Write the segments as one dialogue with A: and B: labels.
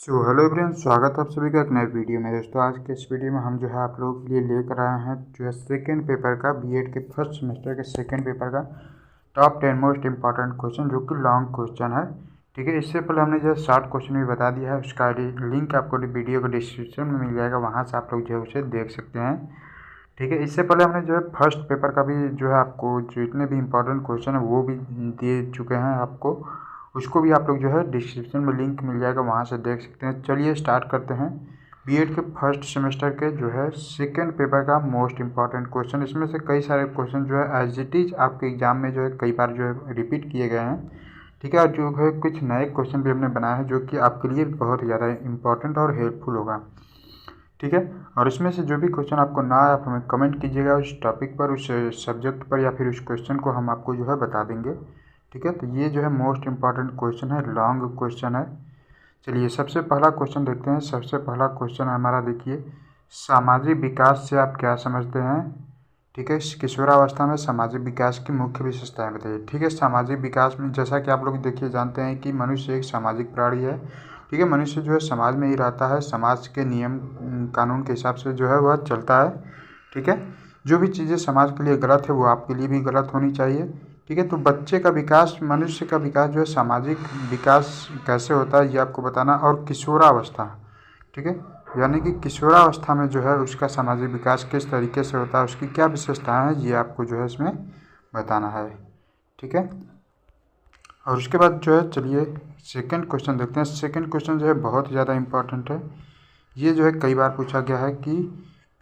A: Hello everyone, स्वागत है आप सभी का एक नए वीडियो में। दोस्तों, आज के इस वीडियो में हम जो है आप लोगों के लिए लेकर आए हैं जो है सेकेंड पेपर का बीएड के फर्स्ट सेमेस्टर के सेकेंड पेपर का टॉप 10 मोस्ट इंपॉर्टेंट क्वेश्चन, जो कि लॉन्ग क्वेश्चन है। ठीक है, इससे पहले हमने जो है शॉर्ट क्वेश्चन भी बता दिया है, उसका लिंक आपको वीडियो के डिस्क्रिप्शन में मिल जाएगा, वहाँ से आप लोग जो है उसे देख सकते हैं। ठीक है, इससे पहले हमने जो है फर्स्ट पेपर का भी जो है आपको जितने भी इंपॉर्टेंट क्वेश्चन है वो भी दे चुके हैं आपको, उसको भी आप लोग जो है डिस्क्रिप्शन में लिंक मिल जाएगा, वहाँ से देख सकते हैं। चलिए स्टार्ट करते हैं बीएड के फर्स्ट सेमेस्टर के जो है सेकेंड पेपर का मोस्ट इंपॉर्टेंट क्वेश्चन। इसमें से कई सारे क्वेश्चन जो है एज इट इज आपके एग्जाम में जो है कई बार जो है रिपीट किए गए हैं। ठीक है, और जो है कुछ नए क्वेश्चन भी हमने बनाए हैं जो कि आपके लिए बहुत ही ज़्यादा इंपॉर्टेंट और हेल्पफुल होगा। ठीक है, और इसमें से जो भी क्वेश्चन आपको ना आए आप हमें कमेंट कीजिएगा उस टॉपिक पर, उस सब्जेक्ट पर, या फिर उस क्वेश्चन को हम आपको जो है बता देंगे। ठीक है, तो ये जो है मोस्ट इम्पॉर्टेंट क्वेश्चन है, लॉन्ग क्वेश्चन है। चलिए सबसे पहला क्वेश्चन देखते हैं। सबसे पहला क्वेश्चन हमारा देखिए, सामाजिक विकास से आप क्या समझते हैं। ठीक है, किशोरावस्था में सामाजिक विकास की मुख्य विशेषताएं बताइए। ठीक है, सामाजिक विकास में जैसा कि आप लोग देखिए जानते हैं कि मनुष्य एक सामाजिक प्राणी है। ठीक है, मनुष्य जो है समाज में ही रहता है, समाज के नियम कानून के हिसाब से जो है वह चलता है। ठीक है, जो भी चीज़ें समाज के लिए गलत है वो आपके लिए भी गलत होनी चाहिए। ठीक है, तो बच्चे का विकास, मनुष्य का विकास जो है सामाजिक विकास कैसे होता है ये आपको बताना। और किशोरावस्था, ठीक है, यानी कि किशोरावस्था में जो है उसका सामाजिक विकास किस तरीके से होता है, उसकी क्या विशेषताएं हैं, ये आपको जो है इसमें बताना है। ठीक है, और उसके बाद जो है चलिए सेकंड क्वेश्चन देखते हैं। सेकंड क्वेश्चन जो है बहुत ज़्यादा इम्पोर्टेंट है। ये जो है कई बार पूछा गया है कि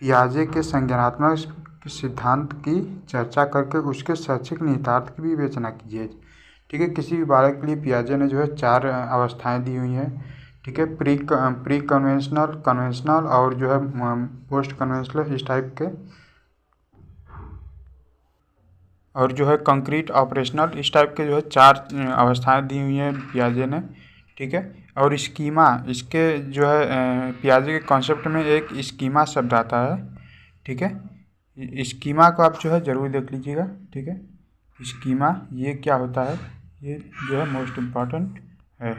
A: पियाजे के संज्ञानात्मक सिद्धांत की चर्चा करके उसके शैक्षिक निहितार्थ की भी विवेचना कीजिए। ठीक है, किसी भी बालक के लिए पियाजे ने जो है 4 अवस्थाएं दी हुई हैं। ठीक है, प्री कन्वेंशनल, कन्वेंशनल और जो है पोस्ट कन्वेंशनल इस टाइप के, और जो है कंक्रीट, ऑपरेशनल, इस टाइप के जो है 4 अवस्थाएं दी हुई हैं पियाजे ने। ठीक है, और स्कीमा, इसके जो है पियाजे के कॉन्सेप्ट में एक स्कीमा शब्द आता है। ठीक है, स्कीमा को आप जो है ज़रूर देख लीजिएगा। ठीक है, स्कीमा ये क्या होता है, ये जो है मोस्ट इम्पॉर्टेंट है।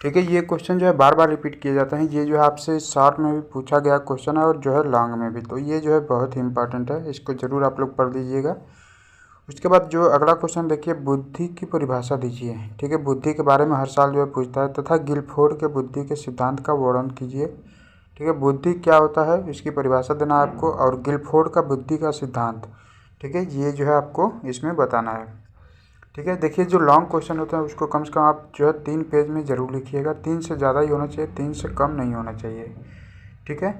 A: ठीक है, ये क्वेश्चन जो है बार बार रिपीट किए जाते हैं। ये जो है आपसे शॉर्ट में भी पूछा गया क्वेश्चन है और जो है लॉन्ग में भी, तो ये जो है बहुत ही इंपॉर्टेंट है, इसको ज़रूर आप लोग पढ़ लीजिएगा। उसके बाद जो अगला क्वेश्चन देखिए, बुद्धि की परिभाषा दीजिए। ठीक है, बुद्धि के बारे में हर साल जो है पूछता है, तथा गिलफोर्ड के बुद्धि के सिद्धांत का वर्णन कीजिए। ठीक है, बुद्धि क्या होता है इसकी परिभाषा देना है आपको, और गिलफोर्ड का बुद्धि का सिद्धांत, ठीक है, ये जो है आपको इसमें बताना है। ठीक है, देखिए जो लॉन्ग क्वेश्चन होता है उसको कम से कम आप जो है 3 पेज में ज़रूर लिखिएगा। 3 से ज़्यादा ही होना चाहिए, 3 से कम नहीं होना चाहिए। ठीक है,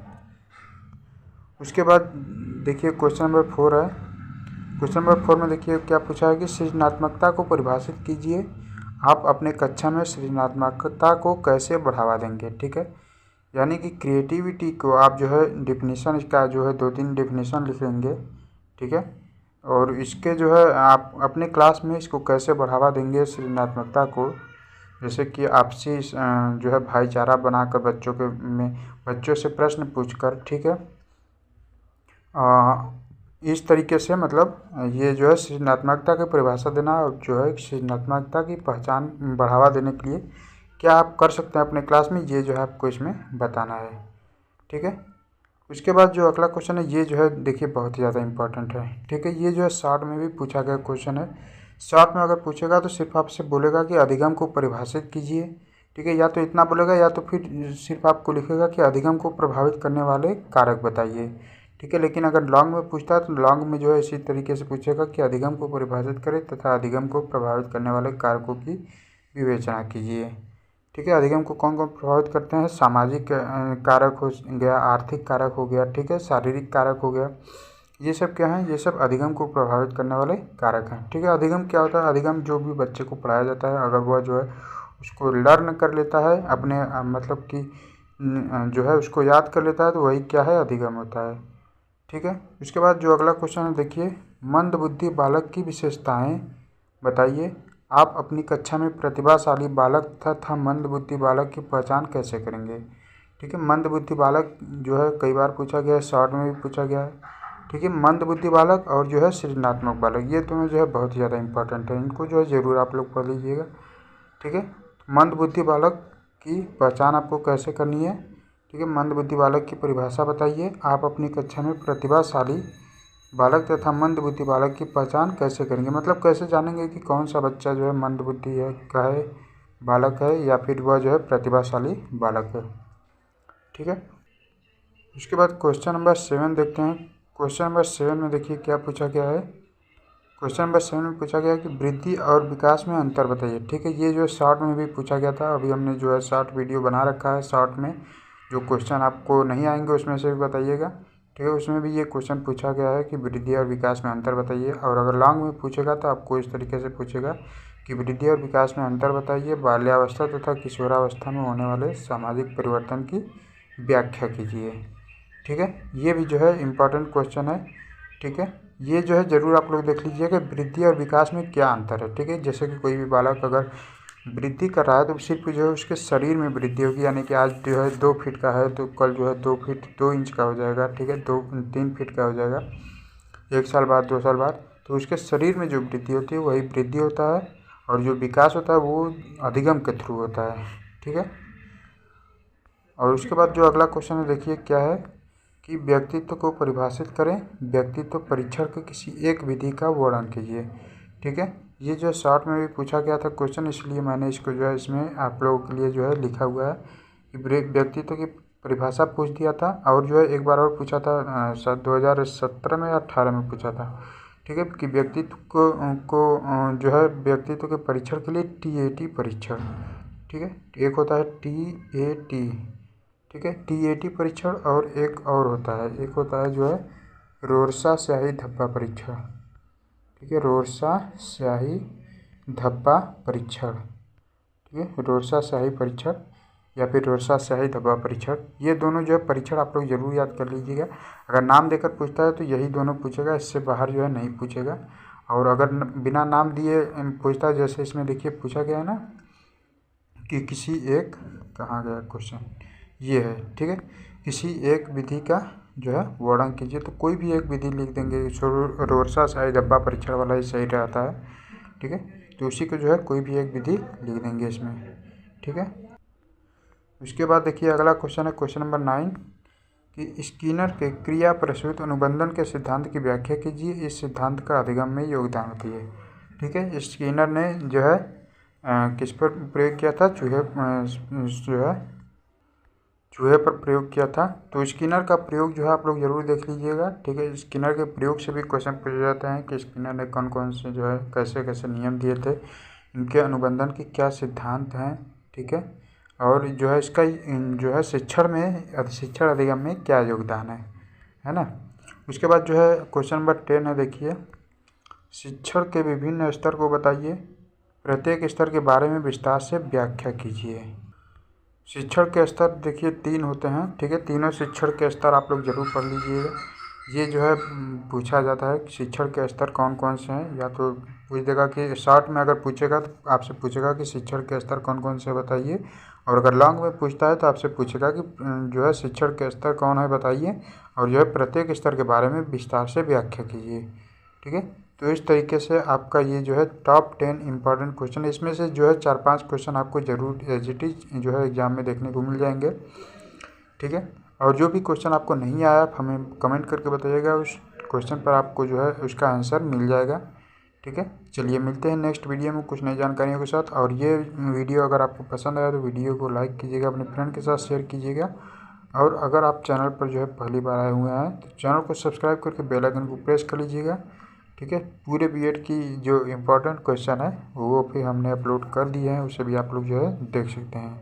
A: उसके बाद देखिए क्वेश्चन नंबर 4 है। क्वेश्चन नंबर 4 में देखिए क्या पूछा है कि सृजनात्मकता को परिभाषित कीजिए। आप अपने कक्षा में सृजनात्मकता को कैसे बढ़ावा देंगे। ठीक है, यानी कि क्रिएटिविटी को आप जो है डिफिनीशन, इसका जो है 2-3 डिफिनीशन लिख लेंगे। ठीक है, और इसके जो है आप अपने क्लास में इसको कैसे बढ़ावा देंगे सृजनात्मकता को, जैसे कि आपसी जो है भाईचारा बनाकर बच्चों से प्रश्न पूछकर। ठीक है, इस तरीके से मतलब ये जो है सृजनात्मकता की परिभाषा देना, और जो है सृजनात्मकता की पहचान बढ़ावा देने के लिए क्या आप कर सकते हैं अपने क्लास में, ये जो है आपको इसमें बताना है। ठीक है, उसके बाद जो अगला क्वेश्चन है ये जो है देखिए बहुत ही ज़्यादा इंपॉर्टेंट है। ठीक है, ये जो है शॉर्ट में भी पूछा गया क्वेश्चन है। शॉर्ट में अगर पूछेगा तो सिर्फ आपसे बोलेगा कि अधिगम को परिभाषित कीजिए। ठीक है, या तो इतना बोलेगा या तो फिर सिर्फ आपको लिखेगा कि अधिगम को प्रभावित करने वाले कारक बताइए। ठीक है, लेकिन अगर लॉन्ग में पूछता है तो लॉन्ग में जो है इसी तरीके से पूछेगा कि अधिगम को परिभाषित करें तथा अधिगम को प्रभावित करने वाले कारकों की विवेचना कीजिए। ठीक है, अधिगम को कौन कौन प्रभावित करते हैं, सामाजिक कारक हो गया, आर्थिक कारक हो गया, ठीक है, शारीरिक कारक हो गया, ये सब क्या है, ये सब अधिगम को प्रभावित करने वाले कारक हैं। ठीक है, अधिगम क्या होता है, अधिगम जो भी बच्चे को पढ़ाया जाता है अगर वह जो है उसको लर्न कर लेता है अपने मतलब कि जो है उसको याद कर लेता है तो वही क्या है, अधिगम होता है। ठीक है, उसके बाद जो अगला क्वेश्चन है देखिए, मंदबुद्धि बालक की विशेषताएं बताइए। आप अपनी कक्षा में प्रतिभाशाली बालक तथा मंदबुद्धि बालक की पहचान कैसे करेंगे। ठीक है, मंदबुद्धि बालक जो है कई बार पूछा गया है, शॉर्ट में भी पूछा गया है। ठीक है, मंदबुद्धि बालक और जो है सृजनात्मक बालक, ये दोनों जो है बहुत ही ज़्यादा इंपॉर्टेंट है, इनको जो है ज़रूर आप लोग पढ़ लीजिएगा। ठीक है, मंदबुद्धि बालक की पहचान आपको कैसे करनी है। ठीक है, मंदबुद्धि बालक की परिभाषा बताइए। आप अपनी कक्षा में प्रतिभाशाली बालक तथा मंदबुद्धि बालक की पहचान कैसे करेंगे, मतलब कैसे जानेंगे कि कौन सा बच्चा जो है मंदबुद्धि है का है बालक है या फिर वह जो है प्रतिभाशाली बालक है। ठीक है, उसके बाद क्वेश्चन नंबर 7 देखते हैं। क्वेश्चन नंबर 7 में देखिए क्या पूछा गया है। क्वेश्चन नंबर 7 में पूछा गया है कि वृद्धि और विकास में अंतर बताइए। ठीक है, ये जो शॉर्ट में भी पूछा गया था, अभी हमने जो है शॉर्ट वीडियो बना रखा है। शॉर्ट में जो क्वेश्चन आपको नहीं आएंगे उसमें से भी बताइएगा। ठीक है, उसमें भी ये क्वेश्चन पूछा गया है कि वृद्धि और विकास में अंतर बताइए। और अगर लॉन्ग में पूछेगा तो आपको इस तरीके से पूछेगा कि वृद्धि और विकास में अंतर बताइए, बाल्यावस्था तथा किशोरावस्था में होने वाले सामाजिक परिवर्तन की व्याख्या कीजिए। ठीक है, ये भी जो है इम्पॉर्टेंट क्वेश्चन है। ठीक है, ये जो है ज़रूर आप लोग देख लीजिए कि वृद्धि और विकास में क्या अंतर है। ठीक है, जैसे कि कोई भी बालक अगर वृद्धि कर रहा है तो सिर्फ जो है उसके शरीर में वृद्धि होगी, यानी कि आज जो है 2 फीट का है तो कल जो है 2 फीट 2 इंच का हो जाएगा। ठीक है, 3 फीट का हो जाएगा 1 साल बाद 2 साल बाद। तो उसके शरीर में जो वृद्धि होती है वही वृद्धि होता है, और जो विकास होता है वो अधिगम के थ्रू होता है। ठीक है, और उसके बाद जो अगला क्वेश्चन है देखिए क्या है कि व्यक्तित्व को परिभाषित करें, व्यक्तित्व परीक्षण के किसी एक विधि का वर्णन कीजिए। ठीक है, ये जो शॉर्ट में भी पूछा गया था क्वेश्चन, इसलिए मैंने इसको जो है इसमें आप लोगों के लिए जो है लिखा हुआ है कि व्यक्तित्व की परिभाषा पूछ दिया था। और जो है एक बार और पूछा था शायद 2017 में या 18 में पूछा था। ठीक है, कि व्यक्तित्व को जो है व्यक्तित्व के परीक्षण के लिए TAT परीक्षण। ठीक है, एक होता है TAT। ठीक है, TAT परीक्षण, और एक और होता है, एक होता है जो है रोरसा स्याही धब्बा परीक्षण। ठीक है, रोरसा स्याही धब्बा परीक्षण। ठीक है, रोरसा स्याही परीक्षण या फिर रोरसा स्याही धब्बा परीक्षण, ये दोनों जो है परीक्षण आप लोग जरूर याद कर लीजिएगा। अगर नाम देकर पूछता है तो यही दोनों पूछेगा, इससे बाहर जो है नहीं पूछेगा। और अगर बिना नाम दिए पूछता है, जैसे इसमें देखिए पूछा गया है ना कि किसी एक, कहाँ गया क्वेश्चन, ये है। ठीक है, किसी एक विधि का जो है वर्णन कीजिए, तो कोई भी एक विधि लिख देंगे। रोरसा स्याही धब्बा परीक्षण वाला ही सही रहता है। ठीक है, तो उसी को जो है कोई भी एक विधि लिख देंगे इसमें। ठीक है, उसके बाद देखिए अगला क्वेश्चन है क्वेश्चन नंबर 9 कि स्किनर के क्रिया प्रसूत अनुबंधन के सिद्धांत की व्याख्या कीजिए, इस सिद्धांत का अधिगम में योगदान दिए। ठीक है, स्किनर ने जो है किस पर प्रयोग किया था, चूहे पर प्रयोग किया था। तो स्किनर का प्रयोग जो है आप लोग जरूर देख लीजिएगा। ठीक है, स्किनर के प्रयोग से भी क्वेश्चन पूछे जाते हैं कि स्किनर ने कौन कौन से जो है कैसे कैसे नियम दिए थे, इनके अनुबंधन के क्या सिद्धांत हैं। ठीक है, और जो है इसका जो है शिक्षण अधिगम में क्या योगदान है ना। उसके बाद जो है क्वेश्चन नंबर 10 है देखिए, शिक्षण के विभिन्न स्तर को बताइए, प्रत्येक स्तर के बारे में विस्तार से व्याख्या कीजिए। शिक्षण के स्तर देखिए 3 होते हैं। ठीक है, तीनों शिक्षण के स्तर आप लोग जरूर पढ़ लीजिएगा। ये जो है पूछा जाता है कि शिक्षण के स्तर कौन कौन से हैं, या तो पूछ देगा कि शॉर्ट में अगर पूछेगा तो आपसे पूछेगा कि शिक्षण के स्तर कौन कौन से बताइए, और अगर लॉन्ग में पूछता है तो आपसे पूछेगा कि जो है शिक्षण के स्तर कौन है बताइए, और जो है प्रत्येक स्तर के बारे में विस्तार से व्याख्या कीजिए। ठीक है, तो इस तरीके से आपका ये जो है टॉप 10 इम्पॉर्टेंट क्वेश्चन, इसमें से जो है 4-5 क्वेश्चन आपको जरूर एज इट इज जो है एग्जाम में देखने को मिल जाएंगे। ठीक है, और जो भी क्वेश्चन आपको नहीं आया आप हमें कमेंट करके बताइएगा, उस क्वेश्चन पर आपको जो है उसका आंसर मिल जाएगा। ठीक है, चलिए मिलते हैं नेक्स्ट वीडियो में कुछ नई जानकारियों के साथ। और ये वीडियो अगर आपको पसंद आया तो वीडियो को लाइक कीजिएगा, अपने फ्रेंड के साथ शेयर कीजिएगा। और अगर आप चैनल पर जो है पहली बार आए हुए हैं तो चैनल को सब्सक्राइब करके बेल आइकन को प्रेस कर लीजिएगा। ठीक है, पूरे BEd की जो इम्पोर्टेंट क्वेश्चन है वो भी हमने अपलोड कर दिए हैं, उसे भी आप लोग जो है देख सकते हैं।